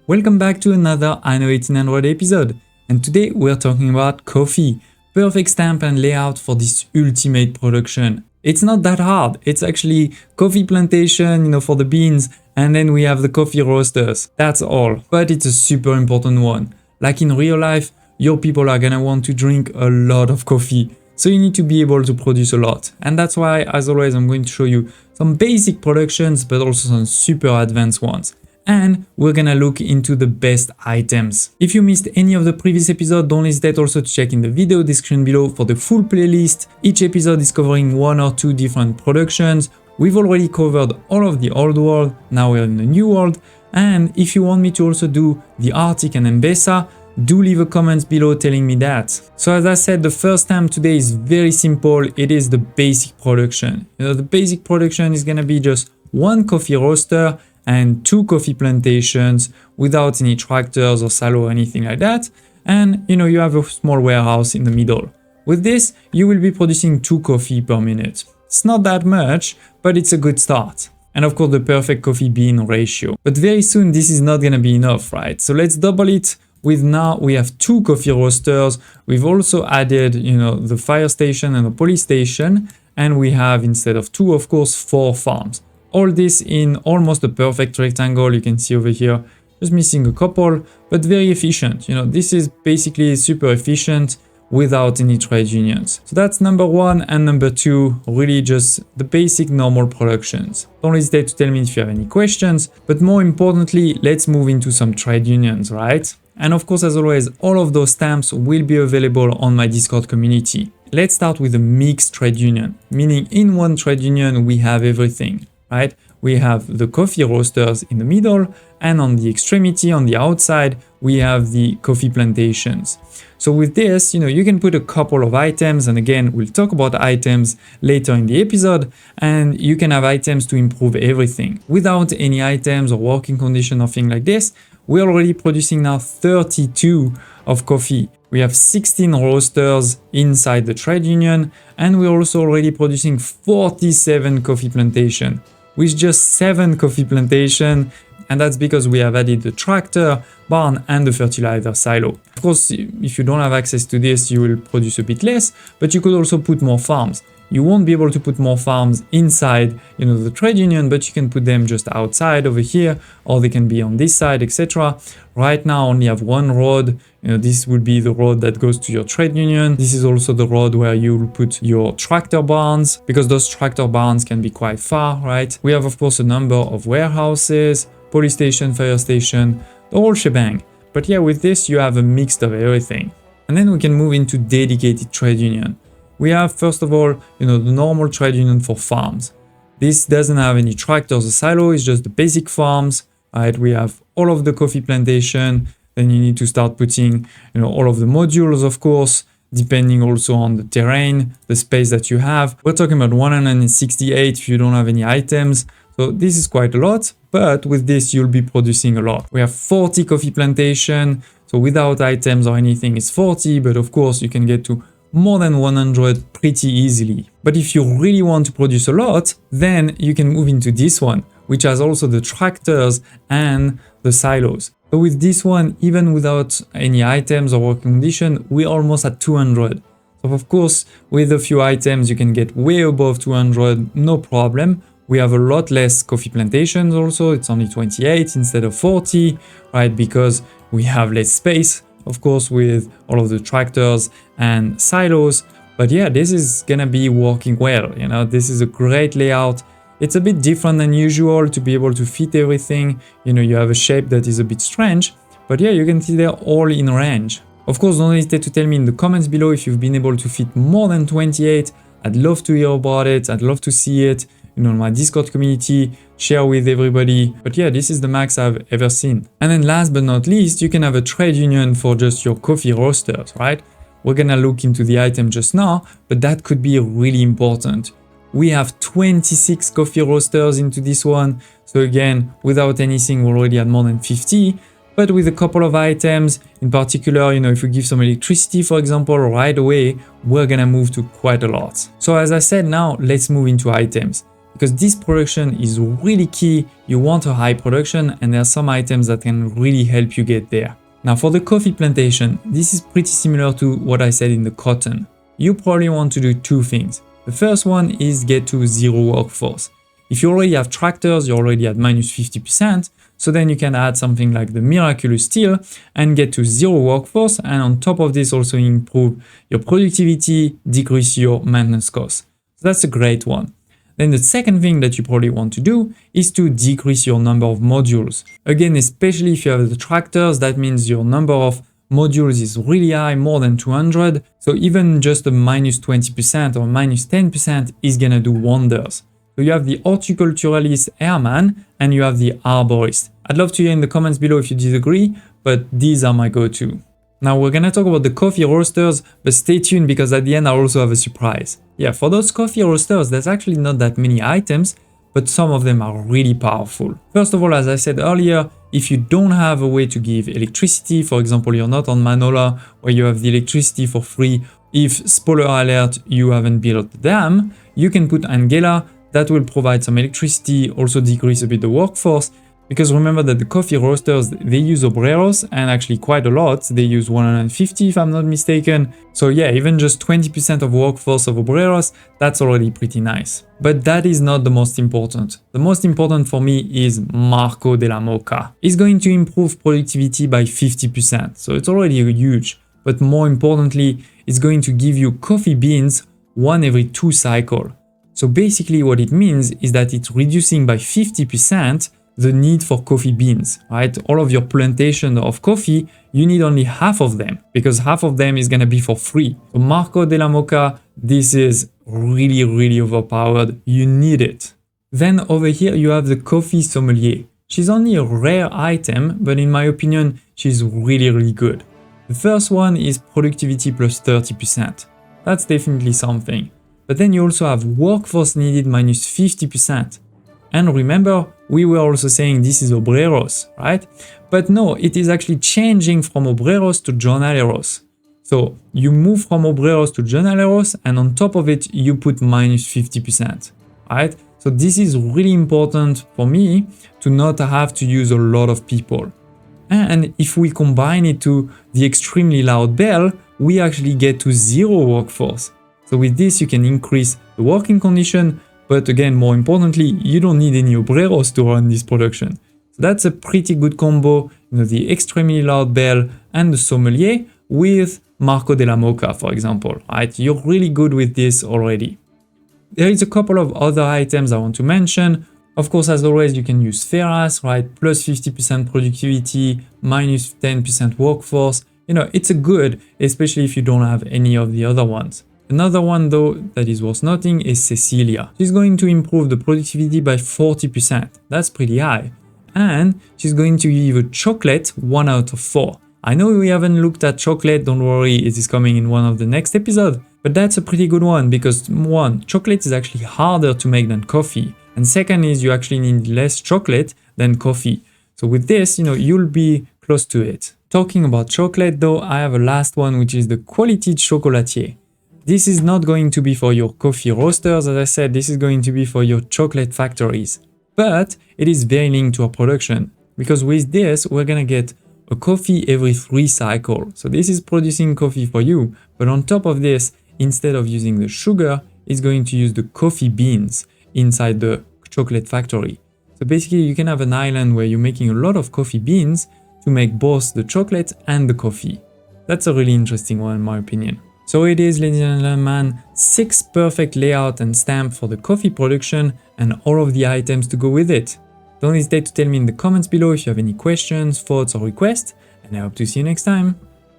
Welcome back to another Anno 1800 episode, and today we're talking about coffee, perfect stamp and layout for this ultimate production. It's not that hard, it's actually coffee plantation, for the beans, and then we have the coffee roasters, that's all. But it's a super important one. Like in real life, your people are gonna want to drink a lot of coffee, so you need to be able to produce a lot. And that's why, as always, I'm going to show you some basic productions, but also some super advanced ones. And we're gonna look into the best items. If you missed any of the previous episodes, don't hesitate also to check in the video description below for the full playlist. Each episode is covering one or two different productions. We've already covered all of the old world, now we're in the new world. And if you want me to also do the Arctic and Mbesa, do leave a comment below telling me that. So as I said, the first time today is very simple. It is the basic production. The basic production is gonna be just one coffee roaster and two coffee plantations without any tractors or silo or anything like that. And you have a small warehouse in the middle. With this, you will be producing 2 coffee per minute. It's not that much, but it's a good start. And of course, the perfect coffee bean ratio. But very soon, this is not gonna be enough, right? So let's double it with now we have 2 coffee roasters. We've also added, the fire station and the police station. And we have, instead of 2, of course, 4 farms. All this in almost a perfect rectangle, you can see over here, just missing a couple, but very efficient. This is basically super efficient without any trade unions. So that's number 1, and number 2, really just the basic normal productions. Don't hesitate to tell me if you have any questions, but more importantly, let's move into some trade unions, right? And of course, as always, all of those stamps will be available on my Discord community. Let's start with a mixed trade union, meaning in one trade union, we have everything. Right? We have the coffee roasters in the middle, and on the extremity, on the outside, we have the coffee plantations. So with this, you can put a couple of items, and again, we'll talk about items later in the episode, and you can have items to improve everything. Without any items or working condition or thing like this, we're already producing now 32 of coffee. We have 16 roasters inside the trade union, and we're also already producing 47 coffee plantation. With just 7 coffee plantation, and that's because we have added the tractor, barn, and the fertilizer silo. Of course, if you don't have access to this, you will produce a bit less, but you could also put more farms. You won't be able to put more farms inside, the trade union, but you can put them just outside over here, or they can be on this side, etc. Right now, I only have one road. This would be the road that goes to your trade union. This is also the road where you will put your tractor barns, because those tractor barns can be quite far, right? We have, of course, a number of warehouses, police station, fire station, the whole shebang. But yeah, with this, you have a mix of everything. And then we can move into dedicated trade union. We have, first of all, the normal trade union for farms. This doesn't have any tractors or silo, it's just the basic farms, right? We have all of the coffee plantation, then you need to start putting, all of the modules, of course, depending also on the terrain, the space that you have. We're talking about 168 if you don't have any items. So this is quite a lot, but with this, you'll be producing a lot. We have 40 coffee plantation. So without items or anything, it's 40, but of course you can get to more than 100 pretty easily. But if you really want to produce a lot, then you can move into this one, which has also the tractors and the silos. But with this one, even without any items or working condition, we're almost at 200. So of course, with a few items, you can get way above 200, no problem. We have a lot less coffee plantations also, it's only 28 instead of 40, right? Because we have less space, of course, with all of the tractors and silos. But yeah, this is gonna be working well. This is a great layout. It's a bit different than usual to be able to fit everything. You have a shape that is a bit strange, but yeah, you can see they're all in range. Of course, don't hesitate to tell me in the comments below if you've been able to fit more than 28. I'd love to hear about it. I'd love to see it. In my Discord community, share with everybody. But yeah, this is the max I've ever seen. And then last but not least, you can have a trade union for just your coffee roasters, right? We're gonna look into the item just now, but that could be really important. We have 26 coffee roasters into this one. So again, without anything, we already had more than 50. But with a couple of items, in particular, if we give some electricity, for example, right away, we're gonna move to quite a lot. So as I said, now let's move into items. because this production is really key. You want a high production, and there are some items that can really help you get there. Now for the coffee plantation, this is pretty similar to what I said in the cotton. You probably want to do two things. The first one is get to zero workforce. If you already have tractors, you're already at minus 50%, so then you can add something like the miraculous steel and get to zero workforce, and on top of this also improve your productivity, decrease your maintenance costs. So that's a great one. Then the second thing that you probably want to do is to decrease your number of modules. Again, especially if you have the tractors, that means your number of modules is really high, more than 200. So even just a minus 20% or minus 10% is gonna do wonders. So you have the horticulturalist airman and you have the arborist. I'd love to hear in the comments below if you disagree, but these are my go-to. Now we're gonna talk about the coffee roasters, but stay tuned because at the end I also have a surprise. Yeah, for those coffee roasters, there's actually not that many items, but some of them are really powerful. First of all, as I said earlier, if you don't have a way to give electricity, for example, you're not on Manor where you have the electricity for free, if spoiler alert, you haven't built the dam, you can put Angela, that will provide some electricity, also decrease a bit the workforce. Because remember that the coffee roasters, they use obreros, and actually quite a lot. They use 150 if I'm not mistaken. So yeah, even just 20% of workforce of obreros, that's already pretty nice. But that is not the most important. The most important for me is Marco de la Moca. It's going to improve productivity by 50%. So it's already huge. But more importantly, it's going to give you coffee beans one every 2 cycles. So basically what it means is that it's reducing by 50% the need for coffee beans, right? All of your plantation of coffee, you need only half of them because half of them is gonna be for free. So Marco de la Moca, this is really, really overpowered. You need it. Then over here, you have the coffee sommelier. She's only a rare item, but in my opinion, she's really, really good. The first one is productivity plus 30%. That's definitely something. But then you also have workforce needed minus 50%. And remember, we were also saying this is obreros, right? But no, it is actually changing from obreros to jornaleros. So you move from obreros to jornaleros, and on top of it, you put minus 50%, right? So this is really important for me to not have to use a lot of people. And if we combine it to the extremely loud bell, we actually get to zero workforce. So with this, you can increase the working condition, but again, more importantly, you don't need any obreros to run this production. So that's a pretty good combo, the extremely loud bell and the sommelier with Marco de la Moca, for example, right? You're really good with this already. There is a couple of other items I want to mention. Of course, as always, you can use Ferras, right? Plus 50% productivity, minus 10% workforce. It's a good, especially if you don't have any of the other ones. Another one though that is worth noting is Cecilia. She's going to improve the productivity by 40%. That's pretty high. And she's going to give a chocolate 1 out of 4. I know we haven't looked at chocolate, don't worry, it is coming in one of the next episodes. But that's a pretty good one because one, chocolate is actually harder to make than coffee. And second is you actually need less chocolate than coffee. So with this, you'll be close to it. Talking about chocolate though, I have a last one, which is the quality chocolatier. This is not going to be for your coffee roasters, as I said, this is going to be for your chocolate factories. But it is very linked to our production, because with this, we're gonna get a coffee every 3 cycles. So this is producing coffee for you, but on top of this, instead of using the sugar, it's going to use the coffee beans inside the chocolate factory. So basically, you can have an island where you're making a lot of coffee beans to make both the chocolate and the coffee. That's a really interesting one in my opinion. So it is, ladies and gentlemen, 6 perfect layout and stamp for the coffee production and all of the items to go with it. Don't hesitate to tell me in the comments below if you have any questions, thoughts or requests, and I hope to see you next time.